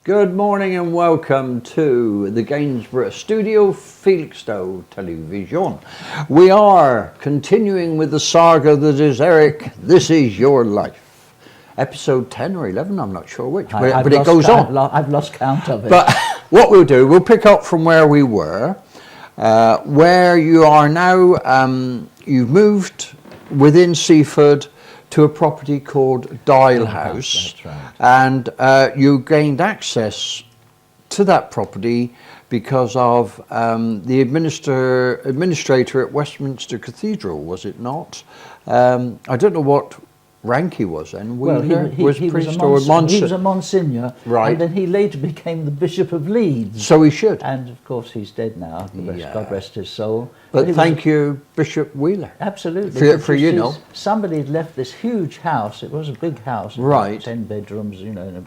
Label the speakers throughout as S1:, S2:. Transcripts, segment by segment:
S1: Good morning and welcome to the Gainsborough Studio Felixstowe Television. We are continuing with the saga that is Eric, This Is Your Life. Episode 10 or 11, I'm not sure which, but it goes on.
S2: I've lost count of it.
S1: But what we'll do, we'll pick up from where we were, where you are now. You've moved within Seaford to a property called Dial House.
S2: That's right.
S1: And you gained access to that property because of the administrator at Westminster Cathedral, was it not? I don't know what rank he was then.
S2: Well, he was a Monsignor,
S1: right.
S2: And then he later became the Bishop of Leeds.
S1: So he should.
S2: And of course he's dead now, God rest his soul.
S1: But thank you, Bishop Wheeler.
S2: Absolutely.
S1: For
S2: somebody had left this huge house, it was a big house,
S1: right.
S2: 10 bedrooms,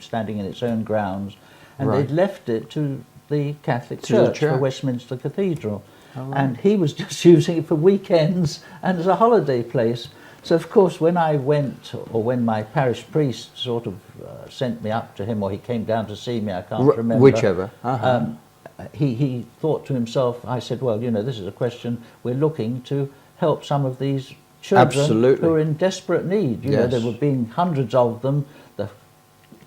S2: standing in its own grounds, and
S1: right.
S2: they'd left it to the Catholic
S1: to the
S2: Church for Westminster Cathedral. Oh, right. And he was just using it for weekends and as a holiday place. So, of course, when I went, or when my parish priest sort of sent me up to him, or he came down to see me, I can't remember.
S1: Whichever.
S2: He thought to himself, I said, well, this is a question, we're looking to help some of these children
S1: Absolutely.
S2: who are in desperate need.
S1: Yes.
S2: There were being hundreds of them. The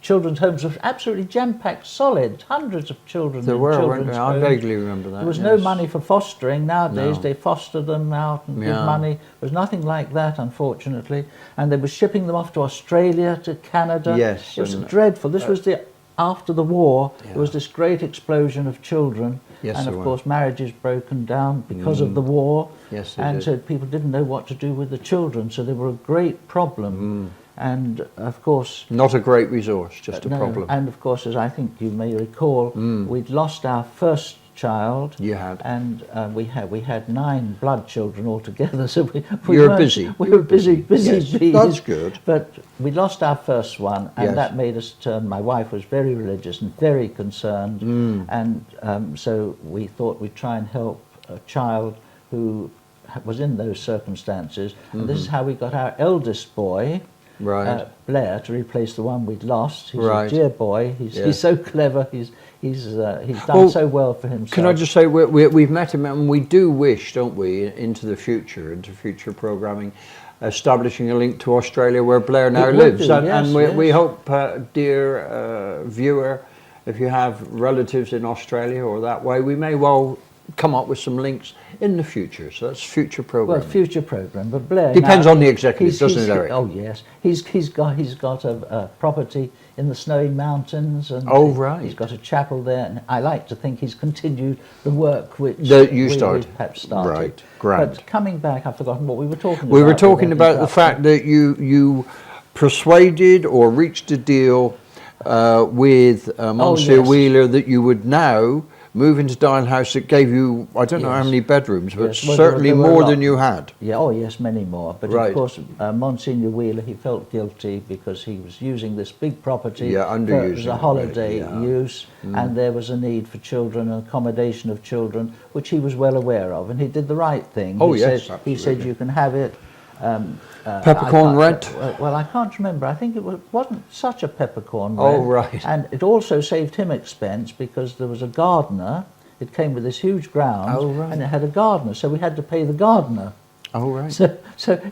S2: children's homes were absolutely jam-packed, solid, hundreds of children
S1: there
S2: in
S1: were,
S2: children's homes.
S1: I vaguely remember that.
S2: There was no money for fostering. Nowadays they foster them out and give money. There was nothing like that, unfortunately. And they were shipping them off to Australia, to Canada.
S1: Yes.
S2: It was dreadful. This was after the war. There was this great explosion of children.
S1: Yes,
S2: and of course marriages broken down because of the war.
S1: Yes,
S2: and so people didn't know what to do with the children. So they were a great problem. And of course,
S1: not a great resource, just a problem.
S2: And of course, as I think you may recall, we'd lost our first child.
S1: You had,
S2: and we had 9 blood children altogether. So we
S1: were busy.
S2: We were busy
S1: yes,
S2: bees.
S1: That's good.
S2: But we lost our first one, and that made us turn. My wife was very religious and very concerned, and so we thought we'd try and help a child who was in those circumstances. And this is how we got our eldest boy.
S1: Right.
S2: Blair, to replace the one we'd lost. He's
S1: right.
S2: a dear boy. He's so clever. He's done so well for himself.
S1: Can I just say we've met him, and we do wish, don't we, into the future, into future programming, establishing a link to Australia where Blair now lives. And we hope, dear viewer, if you have relatives in Australia or that way, we may well come up with some links in the future. So that's future program.
S2: Well, future program, but Blair
S1: depends on the executive, doesn't it, Eric?
S2: Oh yes, he's got a property in the Snowy Mountains, and
S1: right.
S2: He's got a chapel there. And I like to think he's continued the work which we perhaps started.
S1: Right, grand.
S2: But coming back, I've forgotten what we were talking about.
S1: We were talking about the fact that you persuaded or reached a deal with Monsieur Wheeler that you would now move into Dial House. It gave you, I don't know how many bedrooms, but certainly more than you had.
S2: Yeah, oh yes, many more. But of course, Monsignor Wheeler, he felt guilty because he was using this big property as a holiday use, and there was a need for children and accommodation of children, which he was well aware of, and he did the right thing. He said you can have it.
S1: Peppercorn rent?
S2: Well, I can't remember. I think it wasn't such a peppercorn rent.
S1: Oh, right.
S2: And it also saved him expense because there was a gardener. It came with this huge grounds, and it had a gardener, so we had to pay the gardener.
S1: Oh, right.
S2: So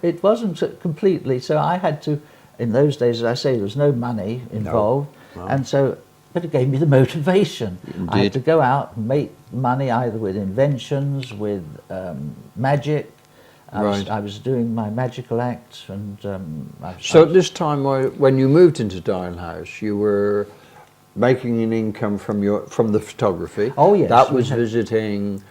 S2: it wasn't completely. So I had to, in those days, as I say, there was no money involved, and so. But it gave me the motivation.
S1: Indeed.
S2: I had to go out and make money either with inventions, with magic. I was doing my magical acts, and
S1: so at this time, when you moved into Dial House, you were making an income from the photography.
S2: Oh yes,
S1: that was visiting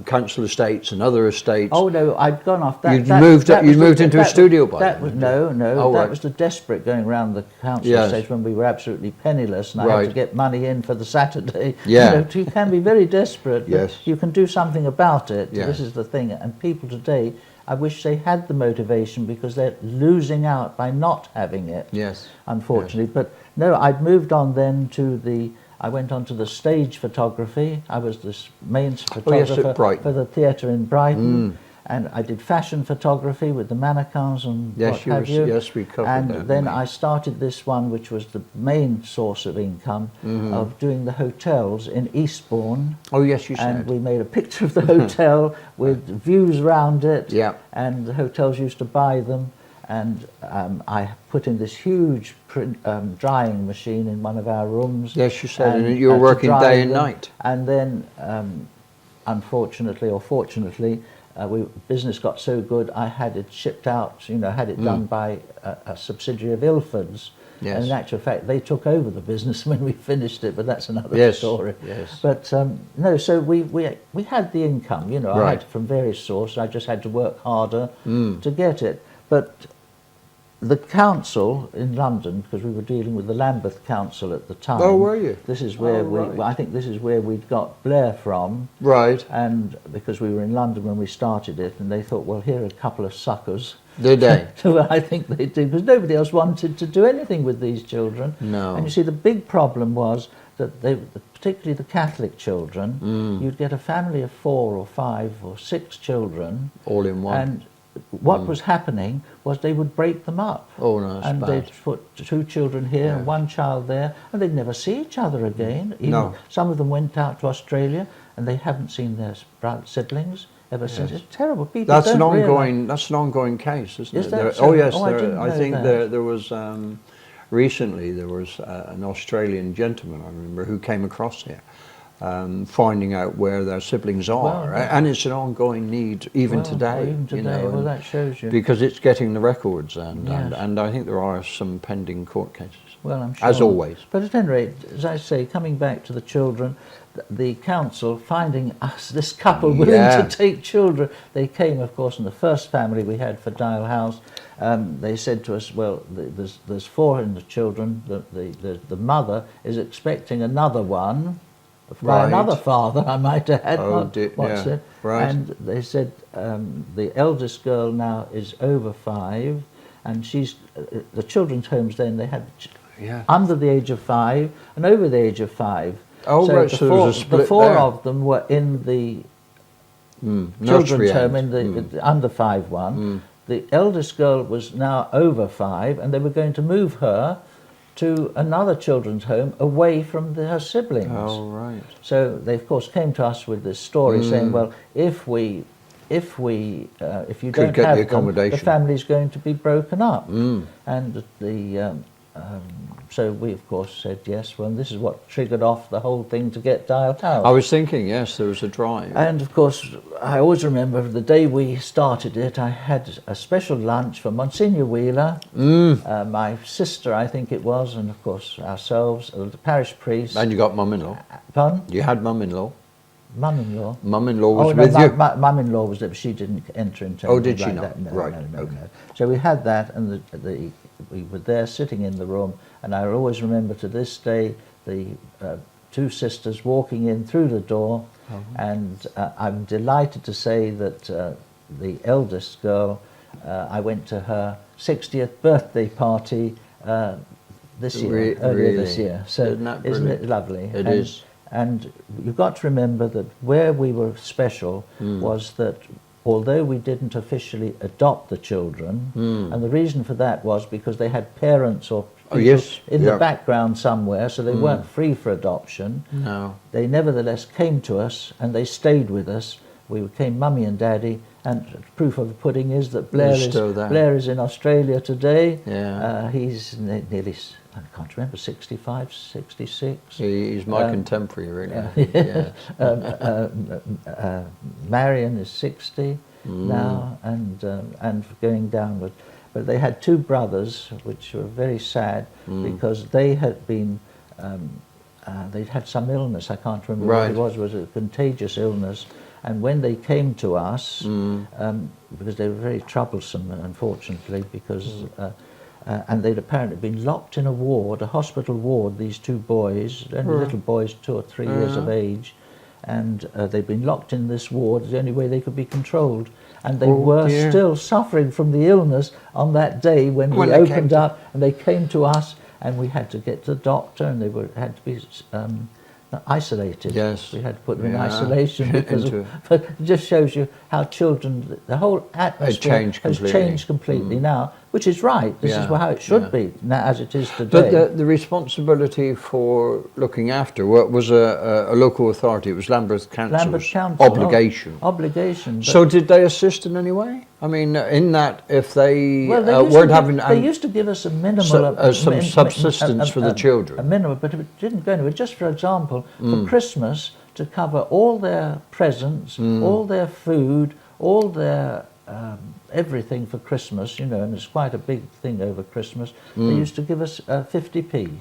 S1: council estates and other estates.
S2: Oh no, I'd gone off that.
S1: You moved into a studio by then.
S2: That was the desperate going around the council estates when we were absolutely penniless, and I had to get money in for the Saturday.
S1: Yeah,
S2: you can be very desperate, but
S1: yes.
S2: You can do something about it.
S1: Yes.
S2: This is the thing, and people today, I wish they had the motivation because they're losing out by not having it.
S1: Yes,
S2: unfortunately. Yes. But no, I'd moved on then to I went on to the stage photography. I was the main photographer for the theatre in Brighton. and I did fashion photography with the mannequins and
S1: yes,
S2: what have you.
S1: Yes, we covered
S2: and
S1: that. And
S2: then I started this one, which was the main source of income, of doing the hotels in Eastbourne.
S1: Oh yes, you
S2: and
S1: said.
S2: we made a picture of the hotel with views round it.
S1: Yeah.
S2: And the hotels used to buy them. And I put in this huge drying machine in one of our rooms.
S1: Yes, you said, and you were working day and night.
S2: And then, unfortunately or fortunately, business got so good, I had it shipped out, had it done by a subsidiary of Ilford's.
S1: Yes.
S2: And in actual fact, they took over the business when we finished it, but that's another story.
S1: Yes.
S2: But no, so we had the income, I
S1: Right.
S2: had from various sources. I just had to work harder to get it. But the council in London, because we were dealing with the Lambeth Council at the time.
S1: Oh, were you?
S2: This is where I think this is where we'd got Blair from.
S1: Right.
S2: And because we were in London when we started it, and they thought, well, here are a couple of suckers.
S1: Did they?
S2: So I think they did, because nobody else wanted to do anything with these children.
S1: No.
S2: And you see, the big problem was that they, particularly the Catholic children, you'd get a family of 4 or 5 or 6 children.
S1: All in one.
S2: And what was happening was they would break them up.
S1: Oh, no, that's
S2: and
S1: bad.
S2: they'd put 2 children here and 1 child there, and they'd never see each other again.
S1: No.
S2: Some of them went out to Australia, and they haven't seen their siblings ever since. It's terrible. People
S1: That's
S2: don't
S1: an ongoing.
S2: realise.
S1: That's an ongoing case, isn't
S2: Is
S1: it?
S2: that
S1: Oh
S2: so?
S1: yes,
S2: Oh, I didn't know
S1: think
S2: that.
S1: there was recently there was an Australian gentleman, I remember, who came across here, finding out where their siblings are,
S2: Well, yeah.
S1: and it's an ongoing need even today.
S2: Even today, well, that shows you.
S1: Because it's getting the records, and,
S2: Yes.
S1: and I think there are some pending court cases.
S2: Well, I'm sure.
S1: As always.
S2: But at any rate, as I say, coming back to the children, the council finding us, this couple willing to take children, they came, of course, in the first family we had for Dial House. They said to us, well, there's 4 in the children. The mother is expecting another one by another father, I might add. What's it?
S1: Right.
S2: And they said the eldest girl now is over 5, and she's the children's homes. Then they had under the age of 5 and over the age of 5.
S1: Oh,
S2: so
S1: right. So there was a split
S2: the 4
S1: there.
S2: of them were in the children's home, in the under 5 one. The eldest girl was now over 5, and they were going to move her to another children's home away from her siblings.
S1: Oh, right.
S2: So they, of course, came to us with this story saying, well, if you don't have them, the family's going to be broken up. And so we, of course, said yes. Well, and this is what triggered off the whole thing to get Dial House.
S1: I was thinking, yes, there was a drive.
S2: And, of course, I always remember the day we started it, I had a special lunch for Monsignor Wheeler, my sister, I think it was, and, of course, ourselves, the parish priest.
S1: And you got mum-in-law.
S2: Pardon?
S1: You had mum-in-law.
S2: Mum-in-law?
S1: Mum-in-law was with you?
S2: Mum-in-law was there, but she didn't enter into
S1: Oh, did she
S2: like
S1: not?
S2: that. No,
S1: right.
S2: No.
S1: Okay.
S2: So we had that, and we were there sitting in the room, and I always remember to this day the 2 sisters walking in through the door, and I'm delighted to say that the eldest girl, I went to her 60th birthday party this year, earlier this year. So isn't it lovely?
S1: It is.
S2: And you've got to remember that where we were special was that although we didn't officially adopt the children, and the reason for that was because they had parents or people in the background somewhere, so they weren't free for adoption.
S1: No.
S2: They nevertheless came to us, and they stayed with us. We became Mummy and Daddy, and proof of the pudding is that Blair is in Australia today.
S1: Yeah.
S2: He's nearly, I can't remember, 65, 66.
S1: He's my contemporary, really.
S2: Marion is 60 now, and going downward. But they had 2 brothers, which were very sad, because they had been, they'd had some illness, I can't remember what it was a contagious illness. And when they came to us, because they were very troublesome, unfortunately, because and they'd apparently been locked in a ward, a hospital ward, these 2 boys, only little boys, 2 or 3 years of age, and they'd been locked in this ward. The only way they could be controlled, and they were still suffering from the illness on that day when we opened up, and they came to us, and we had to get to the doctor, and they had to be isolated.
S1: Yes.
S2: We had to put them in isolation because but it just shows you how children, the whole atmosphere has changed completely now, which is right. This is how it should be now, as it is today.
S1: But the responsibility for looking after was a local authority. It was Lambeth Council's obligation.
S2: Obligation.
S1: So did they assist in any way? I mean, in that, if they weren't having...
S2: They used to give us a minimal...
S1: some subsistence for the children.
S2: A minimum, but it didn't go anywhere. Just for example, for Christmas, to cover all their presents, all their food, all their... everything for Christmas, you know, and it's quite a big thing over Christmas, they used to give us 50p.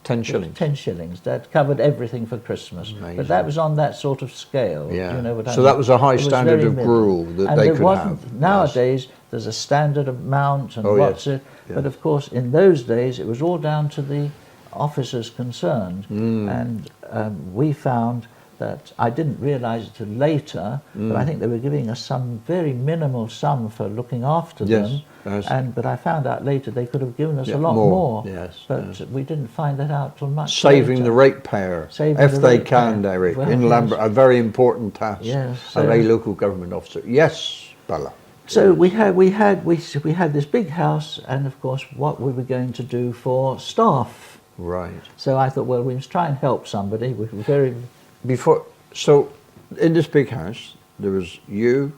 S1: 10 shillings.
S2: 10 shillings. That covered everything for Christmas.
S1: Amazing.
S2: But that was on that sort of scale.
S1: Yeah.
S2: You know what I
S1: so
S2: mean?
S1: that was a high standard of gruel that they could have.
S2: Nowadays, there's a standard amount and what's it. Yeah. But of course, in those days, it was all down to the officers concerned. And we found that I didn't realise it till later, but I think they were giving us some very minimal sum for looking after them. But I found out later they could have given us a lot more. But we didn't find that out till much
S1: Saving
S2: later.
S1: the ratepayer, if they can, Derek, in Lambert, a very important task of a local government officer. Yes, Bella.
S2: So we had this big house, and of course, what we were going to do for staff.
S1: Right.
S2: So I thought, well, we must try and help somebody. We were very...
S1: So in this big house, there was you,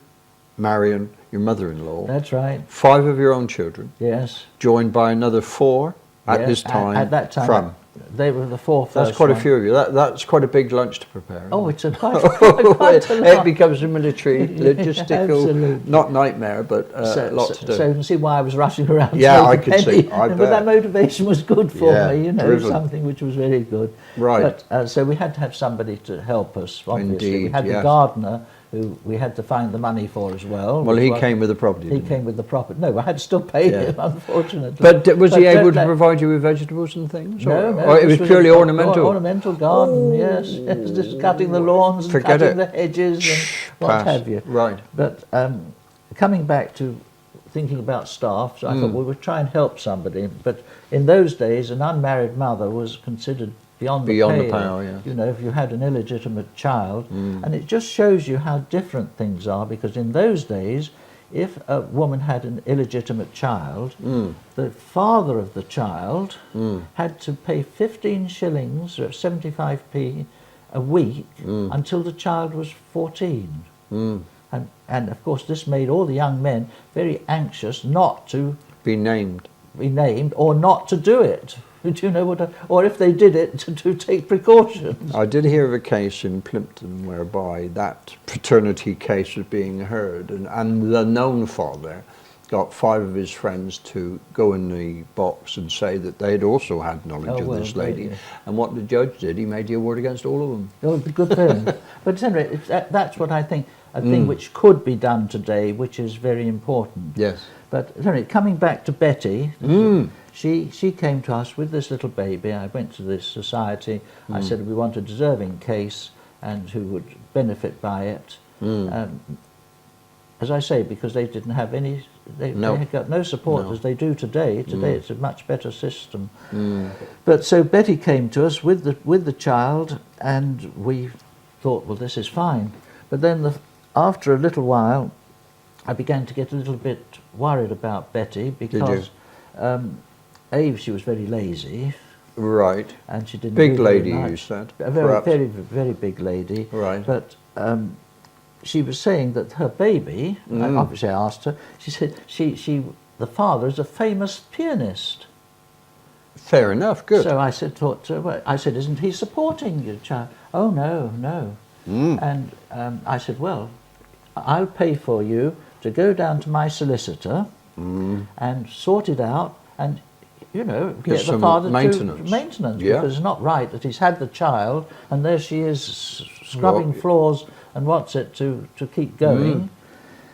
S1: Marion, your mother-in-law.
S2: That's right.
S1: 5 of your own children.
S2: Yes.
S1: Joined by another 4 at this time.
S2: At that time.
S1: From.
S2: They were the 4 first.
S1: That's quite a few of you. That's quite a big lunch to prepare.
S2: Oh, it's quite a lot.
S1: It becomes a military logistical, not nightmare, but a lot to do.
S2: So you can see why I was rushing around.
S1: Yeah, I could see.
S2: But that motivation was good for me, you know, something which was very good.
S1: Right.
S2: But so we had to have somebody to help us, obviously.
S1: Indeed,
S2: we had the gardener, who we had to find the money for as well.
S1: Well, he came with the property.
S2: He came with the property. No, I had to still pay him, unfortunately.
S1: But was he able to provide you with vegetables and things?
S2: No,
S1: or it was purely ornamental?
S2: Ornamental garden, yes. Just cutting the lawns and cutting the hedges and what have you.
S1: Right.
S2: But coming back to thinking about staff, so I thought, well, we'll try and help somebody. But in those days, an unmarried mother was considered beyond the pale,
S1: yes.
S2: You know, if you had an illegitimate child. And it just shows you how different things are, because in those days, if a woman had an illegitimate child, the father of the child had to pay 15 shillings, or 75p a week, until the child was 14. And of course, this made all the young men very anxious not to be named or not to do it. Do you know what? Or if they did it, to take precautions.
S1: I did hear of a case in Plimpton whereby that paternity case was being heard, and the known father got 5 of his friends to go in the box and say that they had also had knowledge of this lady. And what the judge did, he made the award against all of them.
S2: Oh, good thing. But anyway, that's what I think, a thing which could be done today, which is very important.
S1: Yes.
S2: But anyway, coming back to Betty, she came to us with this little baby. I went to this society. I said we want a deserving case and who would benefit by it. As I say, because they didn't have any, they had got no support as they do today. Today it's a much better system. But so Betty came to us with the child, and we thought, well, this is fine. But then after a little while, I began to get a little bit worried about Betty, because she was very lazy.
S1: Right.
S2: And she didn't
S1: big
S2: do
S1: lady,
S2: very much.
S1: You said.
S2: A very big lady.
S1: Right.
S2: But she was saying that her baby, obviously I asked her, she said the father is a famous pianist.
S1: Fair enough, good.
S2: So I said to her, isn't he supporting your child? Oh, no. And I said, well, I'll pay for you to go down to my solicitor and sort it out, and you know, get the father to maintenance, because it's not right that he's had the child and there she is scrubbing floors and to keep going.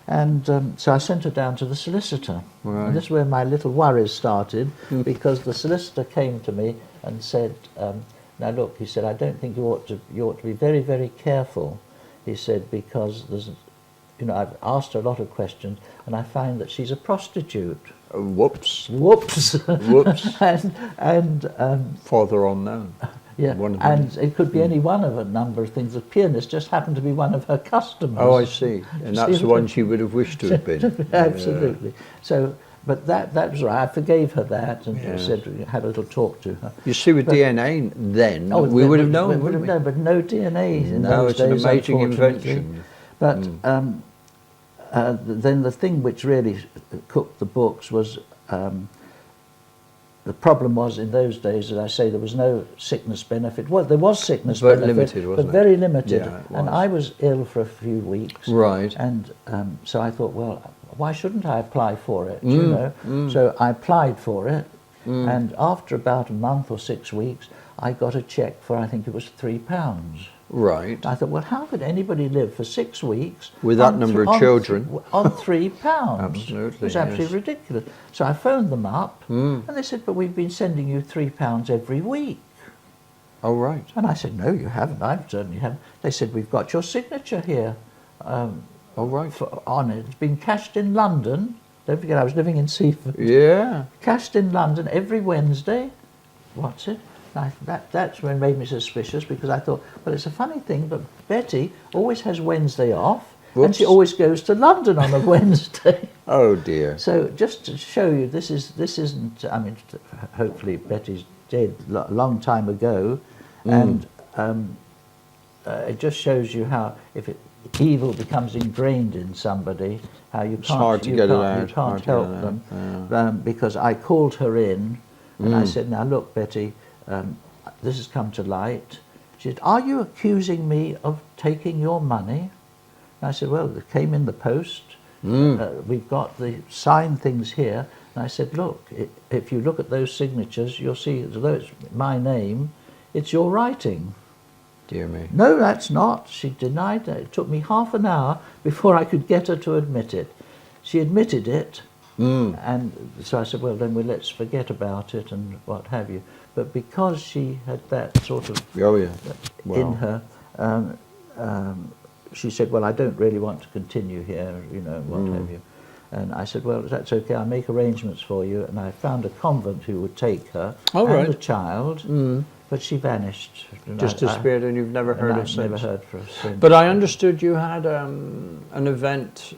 S2: And so I sent her down to the solicitor. Right. And this is where my little worries started, because the solicitor came to me and said, now look, he said, I don't think you ought to be very, very careful. He said, because there's, you know, I've asked her a lot of questions, and I find that she's a prostitute.
S1: Whoops.
S2: Whoops.
S1: Whoops.
S2: and
S1: Father unknown.
S2: Yeah, and it could be any one of a number of things. The pianist just happened to be one of her customers.
S1: Oh, I see. And that's the one she would have wished to have been.
S2: Absolutely. So, but that was right. I forgave her that and said, had a little talk to her.
S1: You see, with DNA then, we would have known, wouldn't we?
S2: No, but no DNA in those
S1: days. No, it's an amazing
S2: invention. But then the thing which really cooked the books was the problem was in those days, as I say, there was no sickness benefit. Well, there was sickness benefit,
S1: limited, wasn't
S2: but very limited.
S1: Yeah,
S2: and I was ill for a few weeks.
S1: Right.
S2: And so I thought, well, why shouldn't I apply for it? You know. So I applied for it, and after about a month or 6 weeks, I got a cheque for, I think it was £3.
S1: Right.
S2: I thought, well, how could anybody live for 6 weeks
S1: with that number of children
S2: on £3?
S1: Absolutely,
S2: it was absolutely ridiculous. So I phoned them up, and they said, "But we've been sending you £3 every week."
S1: Oh, right.
S2: And I said, "No, you haven't. I certainly haven't." They said, "We've got your signature here."
S1: Oh, right.
S2: On it. It's been cashed in London. Don't forget, I was living in Seaford.
S1: Yeah.
S2: Cashed in London every Wednesday. What's it? That's when it made me suspicious, because I thought, well, it's a funny thing, but Betty always has Wednesday off, and she always goes to London on a Wednesday.
S1: Oh dear.
S2: So just to show you, this isn't. I mean, hopefully Betty's dead a long time ago, and it just shows you how if evil becomes ingrained in somebody, how you can't help them. Because I called her in, and I said, "Now look, Betty. This has come to light." She said, "Are you accusing me of taking your money?" And I said, "Well, it came in the post. We've got the signed things here." And I said, "Look, if you look at those signatures, you'll see, although it's my name, it's your writing."
S1: Dear me.
S2: "No, that's not." She denied that. It took me half an hour before I could get her to admit it. She admitted it. And so I said, "Well, then let's forget about it and what have you." But because she had that sort of in her, she said, "Well, I don't really want to continue here, you know, what have you." And I said, "Well, that's okay, I'll make arrangements for you." And I found a convent who would take her and the child, but she vanished.
S1: Just disappeared, and you've never heard of since?
S2: Never heard from her since.
S1: But I understood you had an event,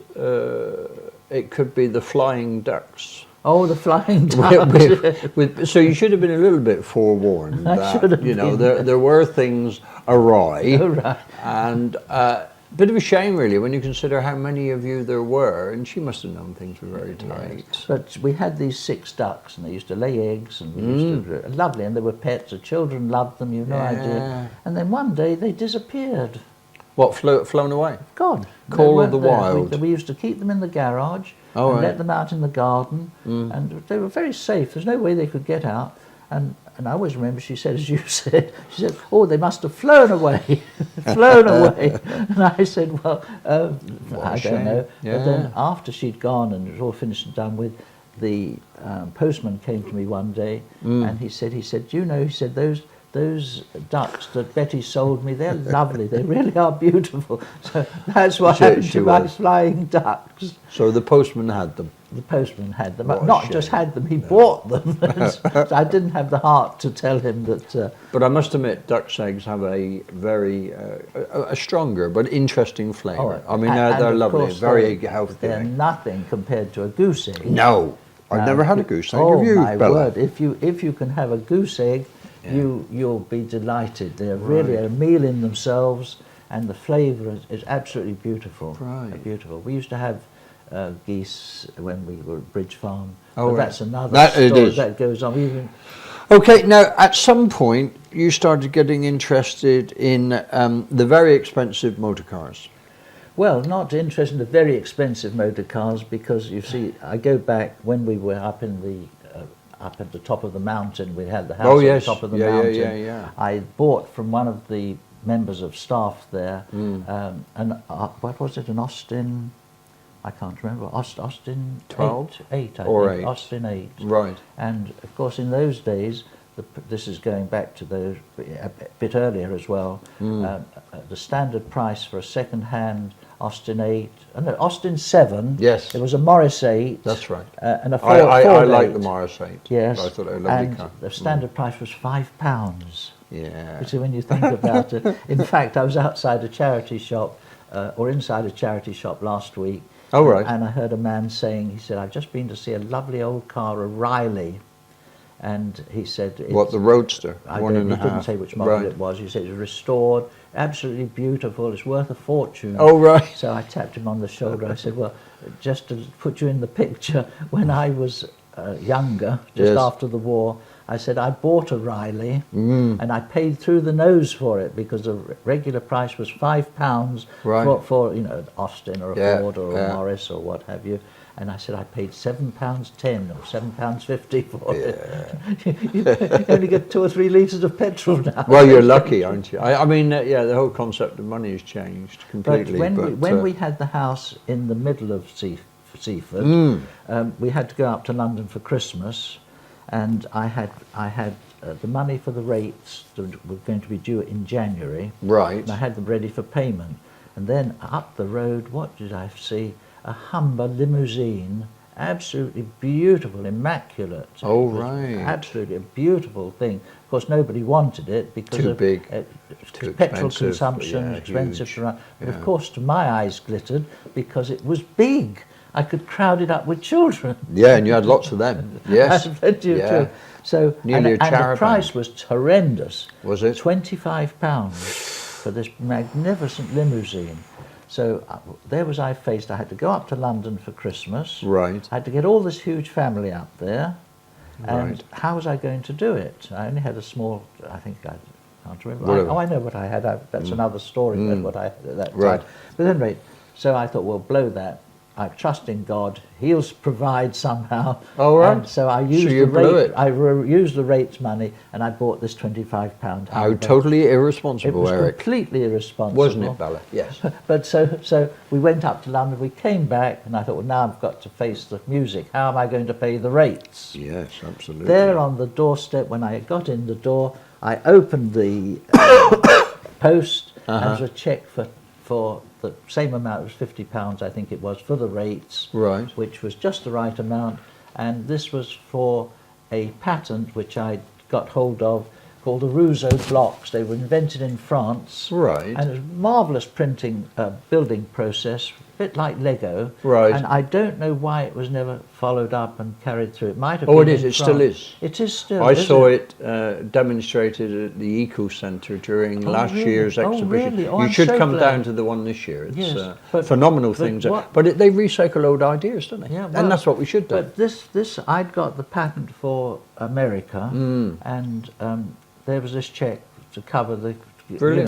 S1: it could be the Flying Ducks.
S2: Oh, the Flying Ducks.
S1: So you should have been a little bit forewarned that, you know, there were things awry.
S2: Oh, right.
S1: And bit of a shame, really, when you consider how many of you there were, and she must have known things were very tight.
S2: Yes. But we had these 6 ducks, and they used to lay eggs, and we used to, lovely, and they were pets. The children loved them, you've no idea. And then one day they disappeared.
S1: What, flown away?
S2: Gone.
S1: Call of the wild.
S2: We used to keep them in the garage and let them out in the garden, and they were very safe. There's no way they could get out. And I always remember she said, as you said, she said, "Oh, they must have flown away, flown away." And I said, "Well, I don't know."
S1: Yeah.
S2: But then after she'd gone and it was all finished and done with, the postman came to me one day, and he said, "You know," he said, those ducks that Betty sold me, they're lovely. They really are beautiful." So that's what happened to my Flying Ducks.
S1: So the postman had them?
S2: The postman had them. Not just had them, he bought them. So I didn't have the heart to tell him that...
S1: But I must admit, duck's eggs have a very a stronger but interesting flavour. I mean, they're lovely, very healthy.
S2: They're nothing compared to a goose egg.
S1: No, I've never had a goose egg.
S2: Oh, my word. If you can have a goose egg, you'll be delighted. They're really a meal in themselves, and the flavour is absolutely beautiful.
S1: Right.
S2: Beautiful. We used to have geese when we were at Bridge Farm.
S1: Oh,
S2: but that's another story that goes on.
S1: Okay, now at some point you started getting interested in the very expensive motor cars.
S2: Well, not interested in the very expensive motor cars, because you see, I go back when we were up in the up at the top of the mountain. We had the house at the top of the mountain. I bought from one of the members of staff there, and what was it, an Austin? I can't remember. Austin
S1: 12?
S2: 8, I
S1: or
S2: think.
S1: 8.
S2: Austin 8.
S1: Right.
S2: And of course, in those days, this is going back to those a bit earlier as well. The standard price for a second-hand Austin 8, no, Austin 7.
S1: Yes.
S2: There was a Morris 8.
S1: That's right.
S2: And a Ford
S1: I like
S2: 8.
S1: the Morris 8.
S2: Yes.
S1: I thought it was a lovely
S2: and
S1: car.
S2: the standard price was £5.
S1: Yeah.
S2: You see, when you think about it. In fact, I was outside a charity shop, or inside a charity shop last week.
S1: Oh, right.
S2: And I heard a man saying, he said, I've just been to see a lovely old car, a Riley. And he said...
S1: What, the Roadster?
S2: He didn't say which model it was. He said it was restored, absolutely beautiful, it's worth a fortune.
S1: Oh, right.
S2: So I tapped him on the shoulder. I said, well, just to put you in the picture, when I was younger, just after the war, I said, I bought a Riley and I paid through the nose for it because the regular price was £5 for you know, an Austin or a Ford or a Morris or what have you. And I said, I paid £7.10 or £7.50 for it. You only get 2 or 3 litres of petrol now.
S1: Well, you're lucky, aren't you? I mean, yeah, the whole concept of money has changed completely.
S2: But when we had the house in the middle of Seaford, we had to go up to London for Christmas, and I had the money for the rates that were going to be due in January.
S1: Right.
S2: And I had them ready for payment. And then up the road, what did I see? A Humber limousine, absolutely beautiful, immaculate.
S1: Oh, right.
S2: Absolutely a beautiful thing. Of course, nobody wanted it because
S1: too
S2: of
S1: big,
S2: petrol consumption, expensive to run. But of course, to my eyes glittered because it was big. I could crowd it up with children.
S1: Yeah, and you had lots of them. Yes.
S2: I had plenty of children. So, and the price was horrendous.
S1: Was it?
S2: £25 for this magnificent limousine. So there was I faced. I had to go up to London for Christmas.
S1: Right.
S2: I had to get all this huge family up there. And
S1: Right.
S2: how was I going to do it? I only had a small, I think I can't remember.
S1: Whatever.
S2: I know what I had. That's another story, what I had at that
S1: Right.
S2: time. But at any rate, so I thought, well, blow that. I trust in God. He'll provide somehow.
S1: Oh, right.
S2: And so I used used the rates money, and I bought this £25
S1: How
S2: Humber.
S1: totally irresponsible,
S2: It was
S1: Eric.
S2: completely irresponsible.
S1: Wasn't it, Bella? Yes.
S2: But so we went up to London, we came back, and I thought, well, now I've got to face the music. How am I going to pay the rates?
S1: Yes, absolutely.
S2: There on the doorstep, when I got in the door, I opened the post, and there was a cheque for the same amount, it was £50, I think it was, for the rates,
S1: Right.
S2: which was just the right amount. And this was for a patent which I got hold of called the Rousseau blocks. They were invented in France.
S1: Right.
S2: And it was a marvellous printing, building process, a bit like Lego.
S1: Right.
S2: And I don't know why it was never followed up and carried through. It might have
S1: Oh,
S2: been
S1: it is.
S2: in
S1: It still
S2: France.
S1: is.
S2: It is still.
S1: I saw it demonstrated at the Eco Centre during last year's exhibition.
S2: Really? Oh,
S1: you
S2: I'm
S1: should
S2: so
S1: come
S2: glad.
S1: down to the one this year. It's
S2: Yes, but-
S1: phenomenal things. But they recycle old ideas, don't they?
S2: Yeah,
S1: and that's what we should do.
S2: But this I'd got the patent for America, and there was this check to cover the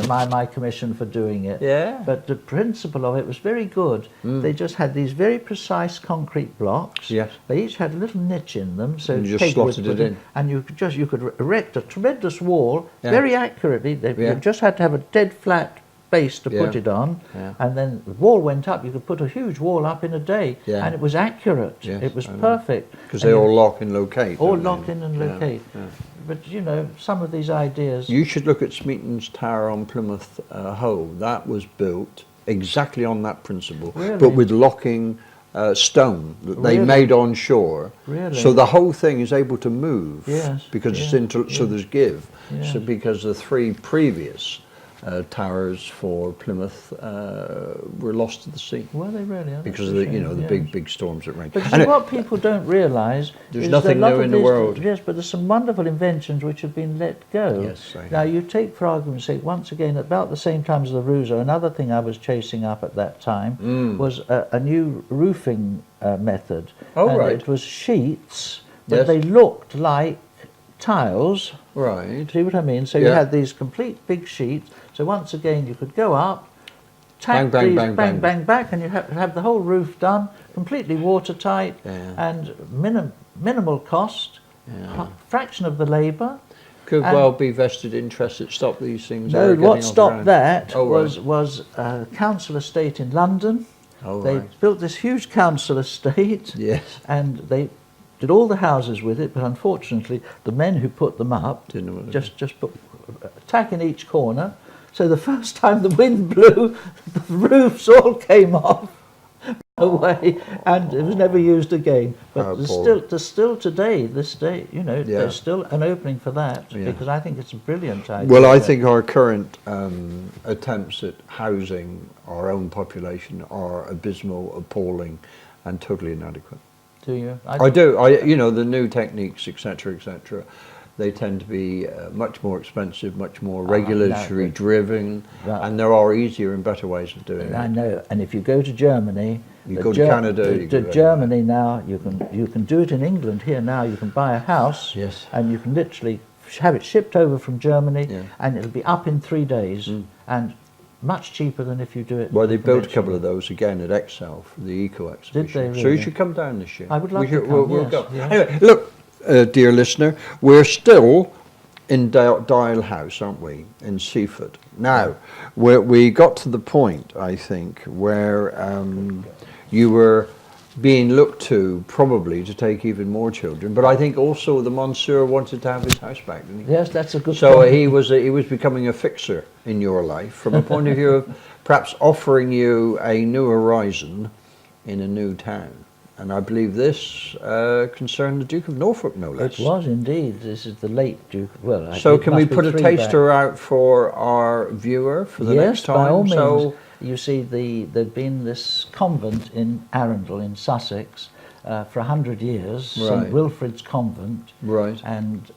S2: my commission for doing it.
S1: Yeah.
S2: But the principle of it was very good. They just had these very precise concrete blocks.
S1: Yes.
S2: They each had a little niche in them, so
S1: And you just
S2: peg was
S1: slotted it
S2: put
S1: in.
S2: and you could erect a tremendous wall very accurately.
S1: Yeah.
S2: You just had to have a dead flat base to put it on, and then the wall went up. You could put a huge wall up in a day, and it was accurate.
S1: Yes,
S2: it was perfect.
S1: Because they all lock and locate.
S2: All
S1: don't they?
S2: lock in and locate.
S1: Yeah.
S2: But you know, some of these ideas.
S1: You should look at Smeaton's Tower on Plymouth Hoe. That was built exactly on that principle,
S2: Really?
S1: but with locking stone that they made on shore.
S2: Really?
S1: So the whole thing is able to move.
S2: Yes.
S1: Because it's so there's give.
S2: Yeah.
S1: So because the 3 previous towers for Plymouth were lost to the sea.
S2: Were they really?
S1: Because of the big storms that rain.
S2: But see, what people don't realise
S1: there's
S2: is
S1: nothing
S2: that a lot
S1: new
S2: of
S1: in the
S2: these-
S1: world.
S2: Yes, but there's some wonderful inventions which have been let go.
S1: Yes, I
S2: now you take, for argument's sake, once again, about the same time as the Rousseau, another thing I was chasing up at that time was a new roofing method.
S1: Oh,
S2: and
S1: right.
S2: It was sheets, but
S1: Yes.
S2: they looked like tiles.
S1: Right.
S2: See what I mean? So you had these complete big sheets. So once again, you could go up, tack
S1: Bang,
S2: these,
S1: bang, bang,
S2: bang, back, and you have the whole roof done, completely watertight, and minimal cost, fraction of the labour.
S1: Could well be vested interests that stop these things.
S2: No,
S1: getting
S2: what
S1: off
S2: stopped
S1: the ground.
S2: that
S1: Oh, right.
S2: was a council estate in London.
S1: Oh,
S2: They
S1: right.
S2: built this huge council estate,
S1: Yes.
S2: and they did all the houses with it, but unfortunately the men who put them up
S1: Didn't know what to
S2: just put a tack in each corner. So the first time the wind blew, the roofs all came off. away, and it was never used again. But there's still today, this day, you know, there's still an opening for that, because I think it's a brilliant idea.
S1: Well, I think our current attempts at housing our own population are abysmal, appalling, and totally inadequate.
S2: Do you?
S1: I do. You know, the new techniques, etc., etc., they tend to be much more expensive, much more regulatory driven, and there are easier and better ways of doing it.
S2: I know. And if you go to Germany,
S1: you go to Canada,
S2: to Germany now, you can do it in England. Here now, you can buy a house, and you can literally have it shipped over from Germany, and it'll be up in 3 days, and much cheaper than if you do it.
S1: Well, they built a couple of those again at Excel for the Eco Exhibition.
S2: Did they really?
S1: So you should come down this year.
S2: I would love to come.
S1: We'll go. Yes. Anyway, look, dear listener, we're still in Dial House, aren't we, in Seaford? Now, we got to the point, I think, where you were being looked to probably to take even more children, but I think also the Monsieur wanted to have his house back, didn't he?
S2: Yes, that's a good point.
S1: So he was becoming a fixer in your life from a point of view of perhaps offering you a new horizon in a new town. And I believe this concerned the Duke of Norfolk, no less.
S2: It was indeed. This is the late Duke. Well,
S1: so can we put a taster out for our viewer for the next time?
S2: Yes, by all means. So you see, there'd been this convent in Arundel in Sussex for 100 years, St Wilfrid's Convent.
S1: Right.
S2: And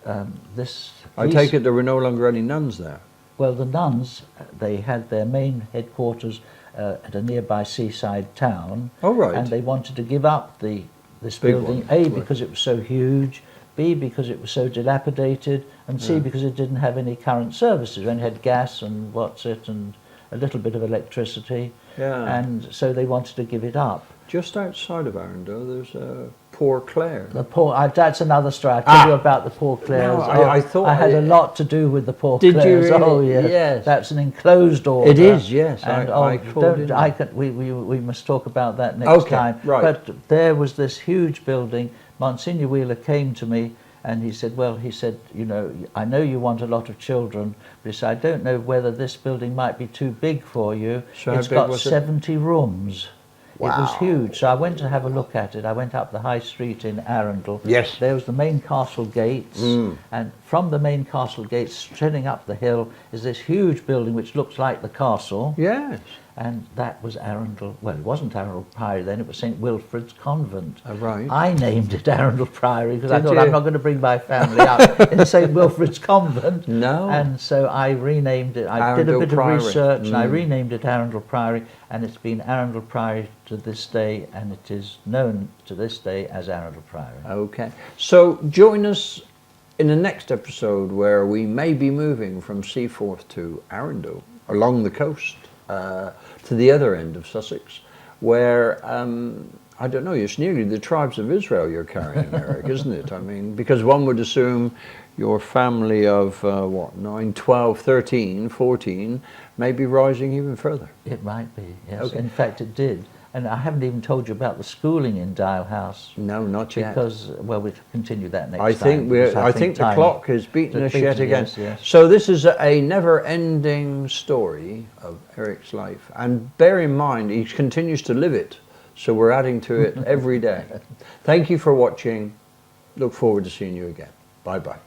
S2: this...
S1: I take it there were no longer any nuns there?
S2: Well, the nuns, they had their main headquarters at a nearby seaside town.
S1: Oh, right.
S2: And they wanted to give up this building, A, because it was so huge, B, because it was so dilapidated, and C, because it didn't have any current services. It only had gas and and a little bit of electricity. Yeah. And so they wanted to give it up.
S1: Just outside of Arundel, there's Poor Clare.
S2: That's another story. I'll tell you about the Poor Clares.
S1: No, I thought
S2: I had a lot to do with the Poor Clares.
S1: Did you really?
S2: Oh, yes.
S1: Yes.
S2: That's an enclosed order.
S1: It is, yes.
S2: And we must talk about that next time.
S1: Right.
S2: But there was this huge building. Monsignor Wheeler came to me and he said, you know, I know you want a lot of children, but he said, I don't know whether this building might be too big for you.
S1: So
S2: it's got 70 rooms.
S1: Wow.
S2: It was huge, so I went to have a look at it. I went up the high street in Arundel.
S1: Yes.
S2: There was the main castle gates, and from the main castle gates, treading up the hill, is this huge building which looks like the castle.
S1: Yes.
S2: And that was Arundel. Well, it wasn't Arundel Priory then, it was St Wilfrid's Convent.
S1: Oh, right.
S2: I named it Arundel Priory because I thought I'm not going to bring my family up in St Wilfrid's Convent.
S1: No.
S2: And so I renamed it. I did a bit of research and I renamed it Arundel Priory, and it's been Arundel Priory to this day, and it is known to this day as Arundel Priory.
S1: Okay. So join us in the next episode where we may be moving from Seaforth to Arundel along the coast. To the other end of Sussex, where, I don't know, it's nearly the tribes of Israel you're carrying, Eric, isn't it? I mean, because one would assume your family of, 9, 12, 13, 14, may be rising even further.
S2: It might be, yes.
S1: Okay.
S2: In fact, it did. And I haven't even told you about the schooling in Dial House.
S1: No, not yet.
S2: Because, well, we'll continue that next
S1: time. I think the clock has beaten us yet again.
S2: Yes, yes.
S1: So this is a never-ending story of Eric's life. And bear in mind, he continues to live it. So we're adding to it every day. Thank you for watching. Look forward to seeing you again. Bye-bye.